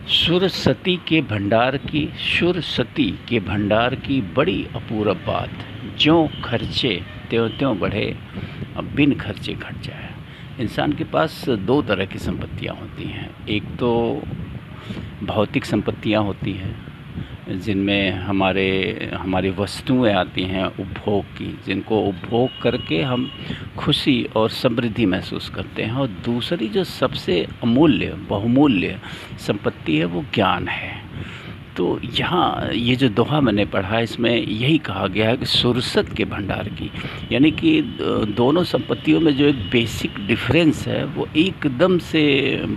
सुरसती के भंडार की बड़ी अपूर्व बात। ज्यों खर्चे त्यों त्यों बढ़े, अब बिन खर्चे घट जाए। इंसान के पास दो तरह की संपत्तियां होती हैं। एक तो भौतिक संपत्तियां होती हैं जिनमें हमारी वस्तुएं आती हैं उपभोग की, जिनको उपभोग करके हम खुशी और समृद्धि महसूस करते हैं। और दूसरी जो सबसे अमूल्य बहुमूल्य संपत्ति है वो ज्ञान है। तो यहाँ ये जो दोहा मैंने पढ़ा इसमें यही कहा गया है कि सुरसत के भंडार की, यानी कि दोनों संपत्तियों में जो एक बेसिक डिफरेंस है वो एकदम से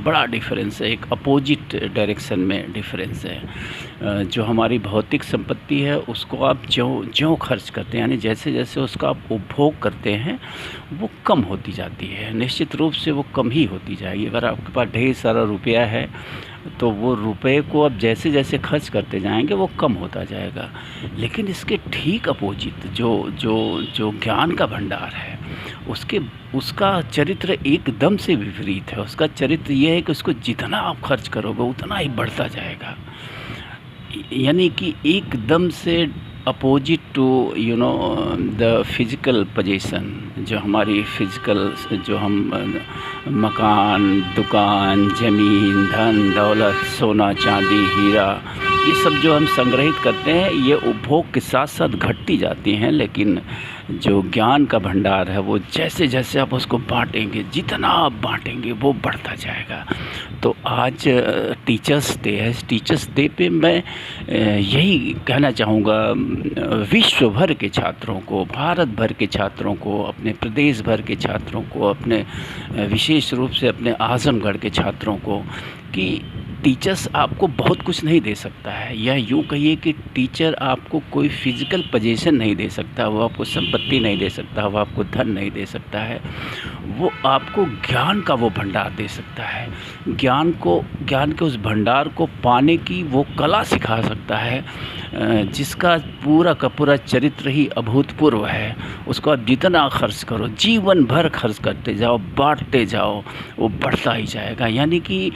बड़ा डिफरेंस है, एक अपोजिट डायरेक्शन में डिफरेंस है। जो हमारी भौतिक संपत्ति है उसको आप ज्यों खर्च करते हैं, यानी जैसे जैसे उसका आप उपभोग करते हैं वो कम होती जाती है, निश्चित रूप से वो कम ही होती जाएगी। अगर आपके पास ढेर सारा रुपया है तो वो रुपए को अब जैसे जैसे खर्च करते जाएंगे वो कम होता जाएगा। लेकिन इसके ठीक अपोजिट जो जो जो ज्ञान का भंडार है उसका चरित्र एकदम से विपरीत है। उसका चरित्र ये है कि उसको जितना आप खर्च करोगे उतना ही बढ़ता जाएगा, यानी कि एकदम से opposite to the physical position. जो हमारी फिज़िकल, जो हम मकान, दुकान, ज़मीन, धन दौलत, सोना चांदी, हीरा, ये सब जो हम संग्रहित करते हैं ये उपभोग के साथ साथ घटती जाती हैं। लेकिन जो ज्ञान का भंडार है वो जैसे जैसे आप उसको बांटेंगे, जितना आप बांटेंगे वो बढ़ता जाएगा। तो आज टीचर्स डे है। टीचर्स डे पे मैं यही कहना चाहूँगा विश्व भर के छात्रों को, भारत भर के छात्रों को, अपने प्रदेश भर के छात्रों को, अपने विशेष रूप से अपने आज़मगढ़ के छात्रों को, कि टीचर्स आपको बहुत कुछ नहीं दे सकता है, या यूँ कहिए कि टीचर आपको कोई फिज़िकल पोजीशन नहीं दे सकता, वो आपको संपत्ति नहीं दे सकता, वो आपको धन नहीं दे सकता है। वो आपको ज्ञान का वो भंडार दे सकता है। ज्ञान के उस भंडार को पाने की वो कला सिखा सकता है, जिसका पूरा का पूरा चरित्र ही अभूतपूर्व है। उसको आप जितना खर्च करो, जीवन भर खर्च करते जाओ, बांटते जाओ, वो बढ़ता ही जाएगा। यानी कि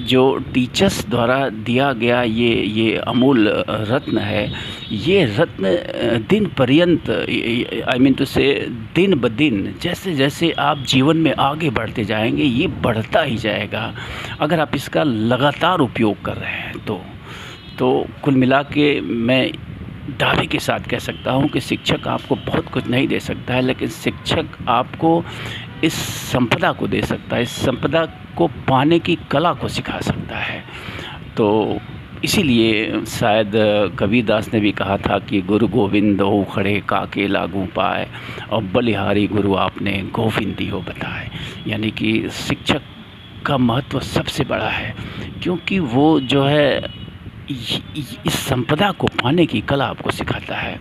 जो टीचर्स द्वारा दिया गया ये अमूल रत्न है, ये रत्न दिन पर्यंत, आई मीन टू से दिन ब दिन जैसे जैसे आप जीवन में आगे बढ़ते जाएंगे ये बढ़ता ही जाएगा, अगर आप इसका लगातार उपयोग कर रहे हैं तो कुल मिला के मैं दावे के साथ कह सकता हूँ कि शिक्षक आपको बहुत कुछ नहीं दे सकता है, लेकिन शिक्षक आपको इस संपदा को दे सकता है, इस संपदा को पाने की कला को सिखा सकता है। तो इसीलिए शायद कबीरदास ने भी कहा था कि गुरु गोविंद हो खड़े काके लागू पाए, और बलिहारी गुरु आपने गोविंदियो बताए। यानी कि शिक्षक का महत्व सबसे बड़ा है, क्योंकि वो जो है इस संपदा को पाने की कला आपको सिखाता है।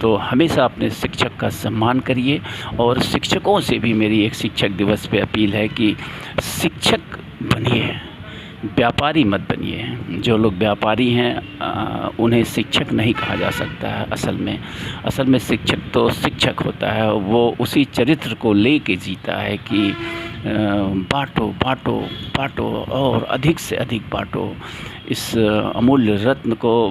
तो हमेशा अपने शिक्षक का सम्मान करिए। और शिक्षकों से भी मेरी एक शिक्षक दिवस पे अपील है कि शिक्षक बनिए, व्यापारी मत बनिए। जो लोग व्यापारी हैं उन्हें शिक्षक नहीं कहा जा सकता है। असल में शिक्षक तो शिक्षक होता है, वो उसी चरित्र को लेके जीता है कि बाँटो बाँटो बाँटो और अधिक से अधिक बाँटो। इस अमूल्य रत्न को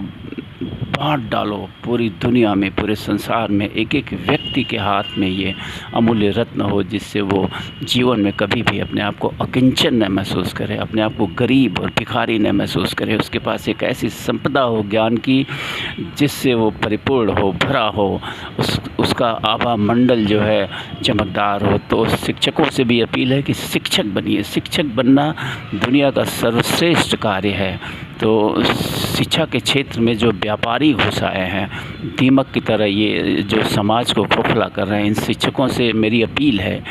बाँट डालो पूरी दुनिया में, पूरे संसार में। एक एक व्यक्ति के हाथ में ये अमूल्य रत्न हो, जिससे वो जीवन में कभी भी अपने आप को अकिंचन न महसूस करे, अपने आप को गरीब और भिखारी न महसूस करे। उसके पास एक ऐसी संपदा हो ज्ञान की जिससे वो परिपूर्ण हो, भरा हो, उसका आभा मंडल जो है चमकदार हो। तो शिक्षकों से भी अपील है कि शिक्षक बनिए। शिक्षक बनना दुनिया का सर्वश्रेष्ठ कार्य है। तो शिक्षा के क्षेत्र में जो व्यापारी घुस आए हैं दीमक की तरह, ये जो समाज को खोखला कर रहे हैं, इन शिक्षकों से मेरी अपील है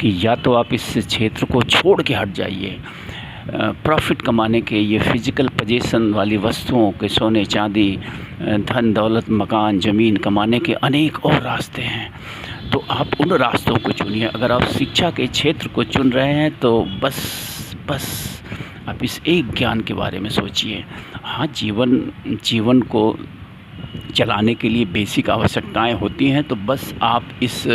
कि या तो आप इस क्षेत्र को छोड़ के हट जाइए। प्रॉफिट कमाने के, ये फिज़िकल पोजीशन वाली वस्तुओं के, सोने चांदी, धन दौलत, मकान, ज़मीन कमाने के अनेक और रास्ते हैं, तो आप उन रास्तों को चुनिए। अगर आप शिक्षा के क्षेत्र को चुन रहे हैं तो बस आप इस एक ज्ञान के बारे में सोचिए। हाँ, जीवन को चलाने के लिए बेसिक आवश्यकताएं होती हैं, तो बस आप इस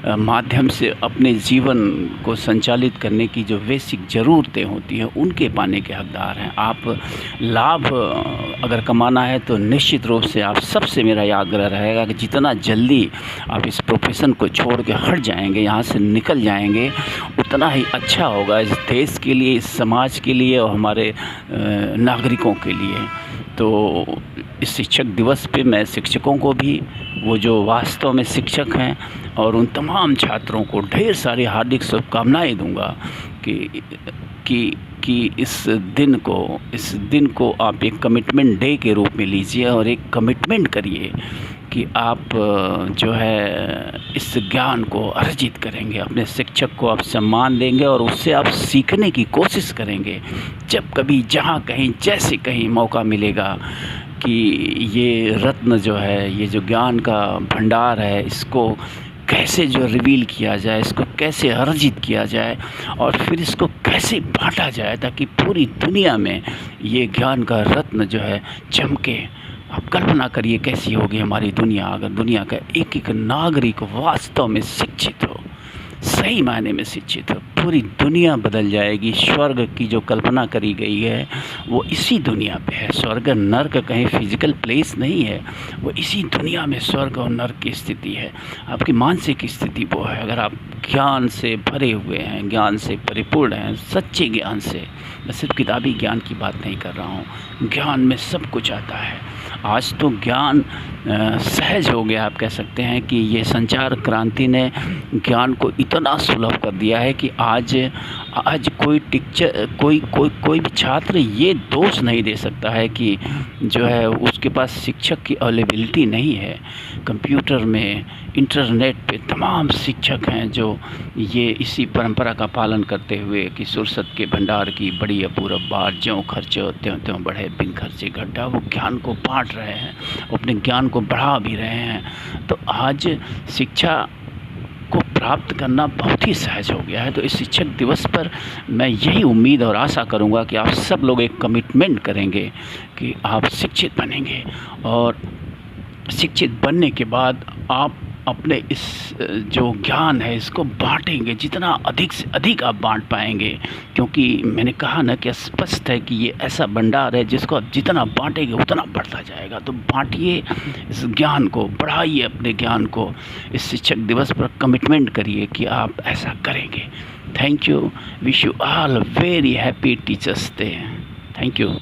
माध्यम से अपने जीवन को संचालित करने की जो बेसिक ज़रूरतें होती हैं उनके पाने के हकदार हैं। आप लाभ अगर कमाना है तो निश्चित रूप से आप सबसे मेरा ये आग्रह रहेगा कि जितना जल्दी आप इस प्रोफेशन को छोड़ के हट जाएंगे, यहाँ से निकल जाएंगे, उतना ही अच्छा होगा इस देश के लिए, इस समाज के लिए और हमारे नागरिकों के लिए। तो इस शिक्षक दिवस पे मैं शिक्षकों को भी, वो जो वास्तव में शिक्षक हैं, और उन तमाम छात्रों को ढेर सारी हार्दिक शुभकामनाएं दूंगा कि इस दिन को आप एक कमिटमेंट डे के रूप में लीजिए और एक कमिटमेंट करिए कि आप जो है इस ज्ञान को अर्जित करेंगे, अपने शिक्षक को आप सम्मान देंगे और उससे आप सीखने की कोशिश करेंगे। जब कभी, जहाँ कहीं, जैसे कहीं मौका मिलेगा कि ये रत्न जो है, ये जो ज्ञान का भंडार है, इसको कैसे जो रिवील किया जाए, इसको कैसे अर्जित किया जाए और फिर इसको कैसे बांटा जाए ताकि पूरी दुनिया में ये ज्ञान का रत्न जो है चमके। आप कल्पना करिए कैसी होगी हमारी दुनिया अगर दुनिया का एक एक नागरिक वास्तव में शिक्षित हो, सही मायने में शिक्षित हो। पूरी दुनिया बदल जाएगी। स्वर्ग की जो कल्पना करी गई है वो इसी दुनिया पे है। स्वर्ग नर्क कहीं फिजिकल प्लेस नहीं है, वो इसी दुनिया में स्वर्ग और नर्क की स्थिति है। आपकी मानसिक स्थिति वो है, अगर आप ज्ञान से भरे हुए हैं, ज्ञान से परिपूर्ण हैं, सच्चे ज्ञान से, मैं सिर्फ किताबी ज्ञान की बात नहीं कर रहा हूँ, ज्ञान में सब कुछ आता है। आज तो ज्ञान सहज हो गया, आप कह सकते हैं कि ये संचार क्रांति ने ज्ञान को इतना सुलभ कर दिया है कि आज कोई टीचर, कोई भी छात्र ये दोष नहीं दे सकता है कि जो है उसके पास शिक्षक की अवेलेबिलिटी नहीं है। कंप्यूटर में, इंटरनेट पे तमाम शिक्षक हैं जो ये इसी परंपरा का पालन करते हुए कि सुरसत के भंडार की बड़ी अपूरब बात, ज्यों खर्चे त्यों त्यों बढ़े, बिन खर्चे घटा, वो ज्ञान को बांट रहे हैं, अपने ज्ञान को बढ़ा भी रहे हैं। तो आज शिक्षा को प्राप्त करना बहुत ही सहज हो गया है। तो इस शिक्षक दिवस पर मैं यही उम्मीद और आशा करूंगा कि आप सब लोग एक कमिटमेंट करेंगे कि आप शिक्षित बनेंगे और शिक्षित बनने के बाद आप अपने इस जो ज्ञान है इसको बांटेंगे, जितना अधिक से अधिक आप बांट पाएंगे, क्योंकि मैंने कहा ना कि स्पष्ट है कि ये ऐसा भंडार है जिसको आप जितना बांटेंगे उतना बढ़ता जाएगा। तो बांटिए इस ज्ञान को, बढ़ाइए अपने ज्ञान को। इस शिक्षक दिवस पर कमिटमेंट करिए कि आप ऐसा करेंगे। Thank you. Wish you all very happy teachers day. Thank you.